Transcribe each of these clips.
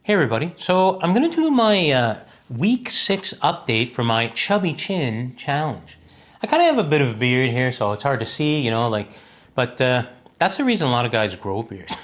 Hey everybody, so I'm going to do my week 6 update for my Chubby Chin challenge. I kind of have a bit of a beard here, so it's hard to see, but that's the reason a lot of guys grow beards.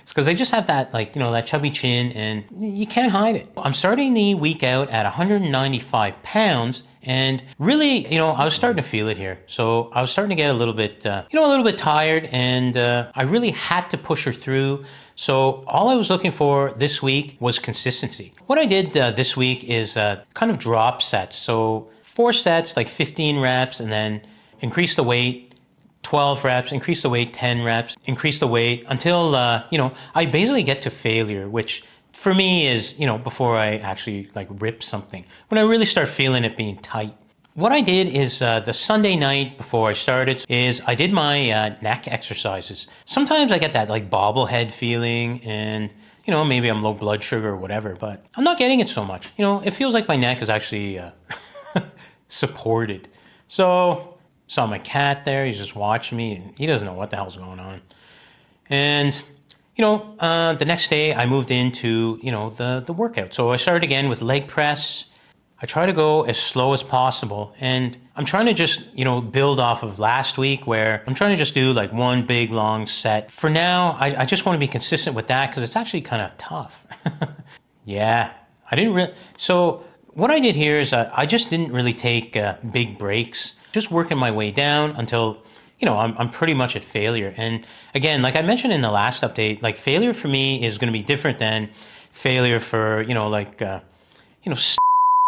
It's because they just have that, that chubby chin and you can't hide it. I'm starting the week out at 195 pounds and really, I was starting to feel it here. So I was starting to get a little bit, a little bit tired and I really had to push her through. So all I was looking for this week was consistency. What I did this week is kind of drop sets. So 4 sets, like 15 reps, and then increase the weight, 12 reps, increase the weight, 10 reps, increase the weight until, I basically get to failure, which for me is, before I actually rip something, when I really start feeling it being tight. What I did is the Sunday night before I started is I did my neck exercises. Sometimes I get that bobblehead feeling and, maybe I'm low blood sugar or whatever, but I'm not getting it so much. It feels like my neck is actually supported. So saw my cat there, he's just watching me and he doesn't know what the hell's going on. And, the next day I moved into, the workout. So I started again with leg press. I try to go as slow as possible. And I'm trying to just, build off of last week where I'm trying to just do one big long set. For now, I just want to be consistent with that because it's actually kind of tough. Yeah, I didn't really, so what I did here is I just didn't really take big breaks, just working my way down until, I'm pretty much at failure. And again, like I mentioned in the last update, failure for me is going to be different than failure for,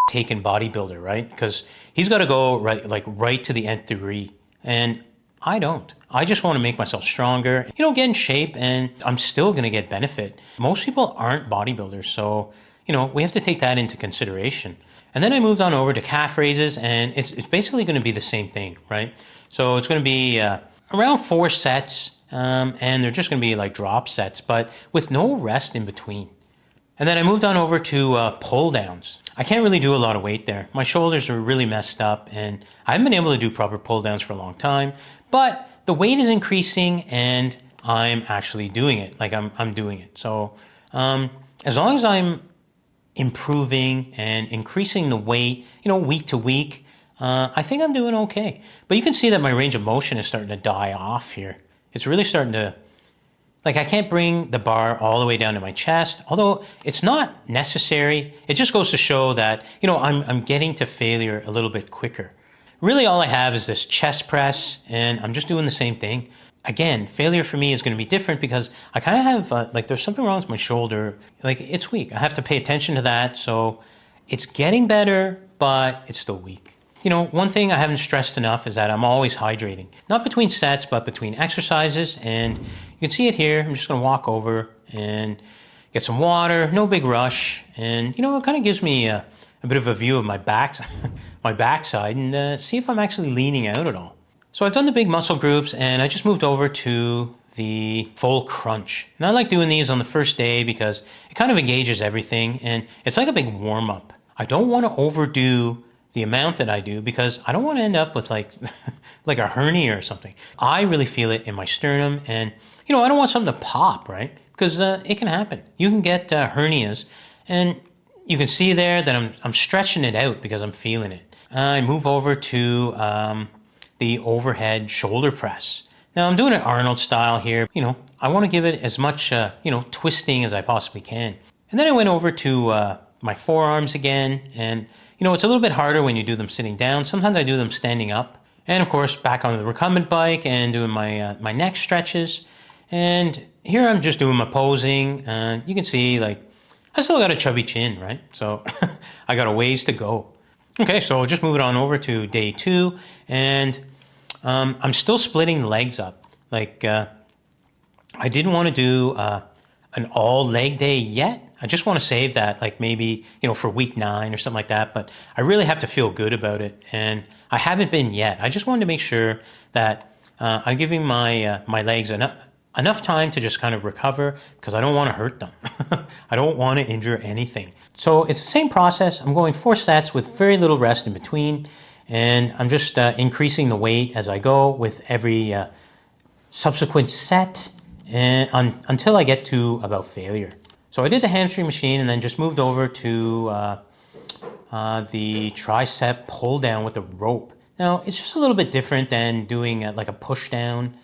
taken bodybuilder, right? Because he's got to go right to the nth degree. And I don't. I just want to make myself stronger, get in shape, and I'm still going to get benefit. Most people aren't bodybuilders, so we have to take that into consideration. And then I moved on over to calf raises, and it's basically going to be the same thing, right? So it's going to be around 4 sets, and they're just going to be drop sets, but with no rest in between. And then I moved on over to pull downs. I can't really do a lot of weight there. My shoulders are really messed up, and I haven't been able to do proper pull downs for a long time, but the weight is increasing, and I'm actually doing it. I'm doing it. So as long as I'm improving and increasing the weight, week to week, I think I'm doing okay. But you can see that my range of motion is starting to die off here. It's really starting to, I can't bring the bar all the way down to my chest, although it's not necessary. It just goes to show that, I'm getting to failure a little bit quicker. Really all I have is this chest press, and I'm just doing the same thing. Again, failure for me is going to be different because I kind of have, there's something wrong with my shoulder. It's weak. I have to pay attention to that. So it's getting better, but it's still weak. One thing I haven't stressed enough is that I'm always hydrating. Not between sets, but between exercises. And you can see it here. I'm just going to walk over and get some water. No big rush. And, it kind of gives me a bit of a view of my my backside and see if I'm actually leaning out at all. So I've done the big muscle groups and I just moved over to the full crunch. And I like doing these on the first day because it kind of engages everything and it's like a big warm up. I don't want to overdo the amount that I do because I don't want to end up with like a hernia or something. I really feel it in my sternum and, I don't want something to pop, right? Because it can happen. You can get hernias and you can see there that I'm stretching it out because I'm feeling it. I move over to the overhead shoulder press. Now I'm doing it Arnold style here. I want to give it as much, twisting as I possibly can. And then I went over to my forearms again. And, it's a little bit harder when you do them sitting down. Sometimes I do them standing up. And of course, back on the recumbent bike and doing my neck stretches. And here I'm just doing my posing. And you can see I still got a chubby chin, right? So I got a ways to go. Okay, so just moving on over to day 2, and I'm still splitting the legs up. I didn't want to do an all leg day yet. I just want to save that, maybe, for week 9 or something like that. But I really have to feel good about it, and I haven't been yet. I just wanted to make sure that I'm giving my legs enough time to just kind of recover because I don't want to hurt them. I don't want to injure anything. So it's the same process. I'm going 4 sets with very little rest in between. And I'm just increasing the weight as I go with every subsequent set and until I get to about failure. So I did the hamstring machine and then just moved over to the tricep pull down with the rope. Now it's just a little bit different than doing like a push down.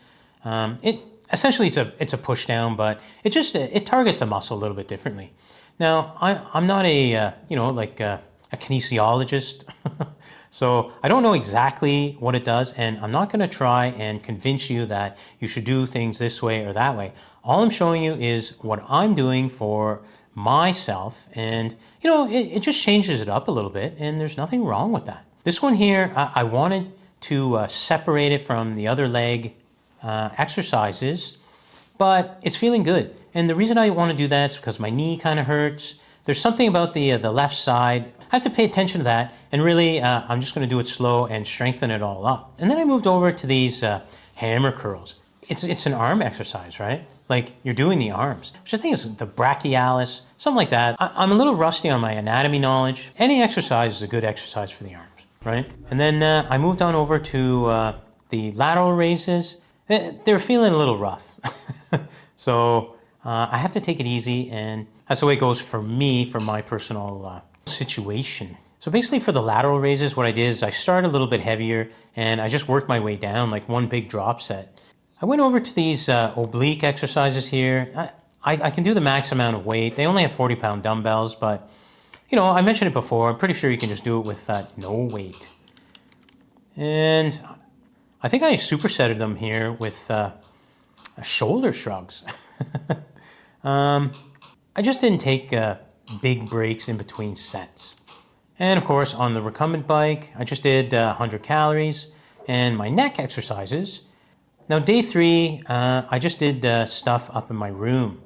Essentially it's a push down, but it targets the muscle a little bit differently. Now I'm not a like a kinesiologist, so I don't know exactly what it does, and I'm not going to try and convince you that you should do things this way or that way. All I'm showing you is what I'm doing for myself, and it just changes it up a little bit, and there's nothing wrong with that. This one here, I wanted to separate it from the other leg exercises, but it's feeling good. And the reason I want to do that is because my knee kind of hurts. There's something about the left side. I have to pay attention to that, and really I'm just going to do it slow and strengthen it all up. And then I moved over to these hammer curls. It's an arm exercise, right? Like you're doing the arms, which I think is the brachialis, something like that. I'm a little rusty on my anatomy knowledge. Any exercise is a good exercise for the arms, right? And then I moved on over to the lateral raises. They're feeling a little rough. So I have to take it easy, and that's the way it goes for me, for my personal situation. So basically for the lateral raises, what I did is I started a little bit heavier, and I just worked my way down like one big drop set. I went over to these oblique exercises here. I can do the max amount of weight. They only have 40-pound dumbbells, but I mentioned it before. I'm pretty sure you can just do it with no weight. And I think I supersetted them here with shoulder shrugs. I just didn't take big breaks in between sets. And of course, on the recumbent bike, I just did 100 calories. And my neck exercises. Now, day 3, I just did stuff up in my room.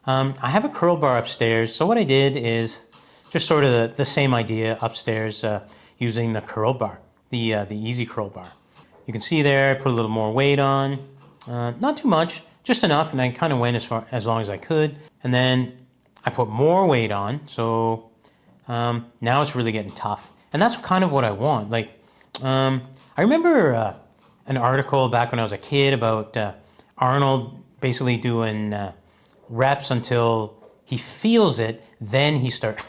I have a curl bar upstairs, so what I did is just sort of the same idea upstairs using the curl bar, the easy curl bar. You can see there, I put a little more weight on, not too much, just enough, and I kind of went as long as I could. And then I put more weight on, so now it's really getting tough. And that's kind of what I want. Like, I remember an article back when I was a kid about Arnold basically doing reps until he feels it, then he starts,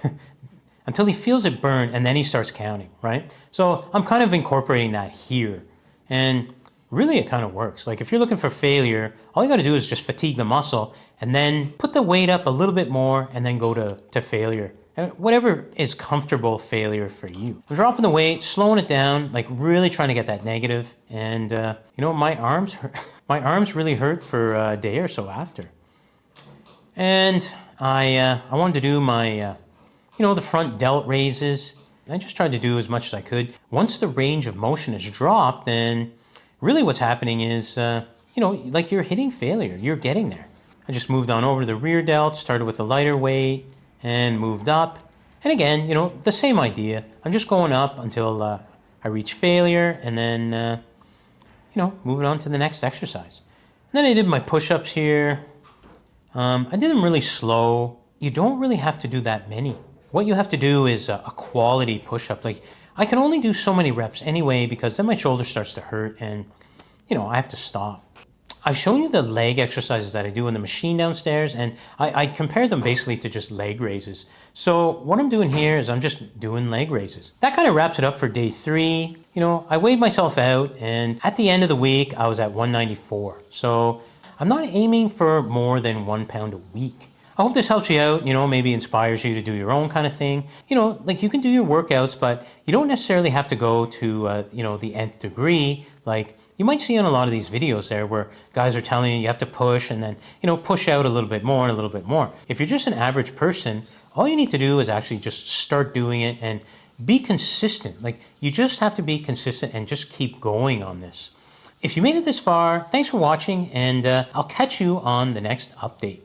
until he feels it burn, and then he starts counting, right? So I'm kind of incorporating that here. And really it kind of works. Like if you're looking for failure, all you got to do is just fatigue the muscle and then put the weight up a little bit more and then go to failure. And whatever is comfortable failure for you. I'm dropping the weight, slowing it down, like really trying to get that negative. And my arms hurt. My arms really hurt for a day or so after. And I wanted to do my the front delt raises. I just tried to do as much as I could. Once the range of motion is dropped, then really what's happening is, like you're hitting failure. You're getting there. I just moved on over to the rear delt, started with a lighter weight, and moved up. And again, the same idea. I'm just going up until I reach failure, and then, moving on to the next exercise. And then I did my push-ups here. I did them really slow. You don't really have to do that many. What you have to do is a quality push-up. Like, I can only do so many reps anyway because then my shoulder starts to hurt and, I have to stop. I've shown you the leg exercises that I do in the machine downstairs, and I compared them basically to just leg raises. So what I'm doing here is I'm just doing leg raises. That kind of wraps it up for day 3. I weighed myself out, and at the end of the week, I was at 194. So I'm not aiming for more than 1 pound a week. I hope this helps you out, maybe inspires you to do your own kind of thing. Like you can do your workouts, but you don't necessarily have to go to, the nth degree. Like you might see on a lot of these videos there where guys are telling you have to push and then, push out a little bit more and a little bit more. If you're just an average person, all you need to do is actually just start doing it and be consistent. Like you just have to be consistent and just keep going on this. If you made it this far, thanks for watching, and I'll catch you on the next update.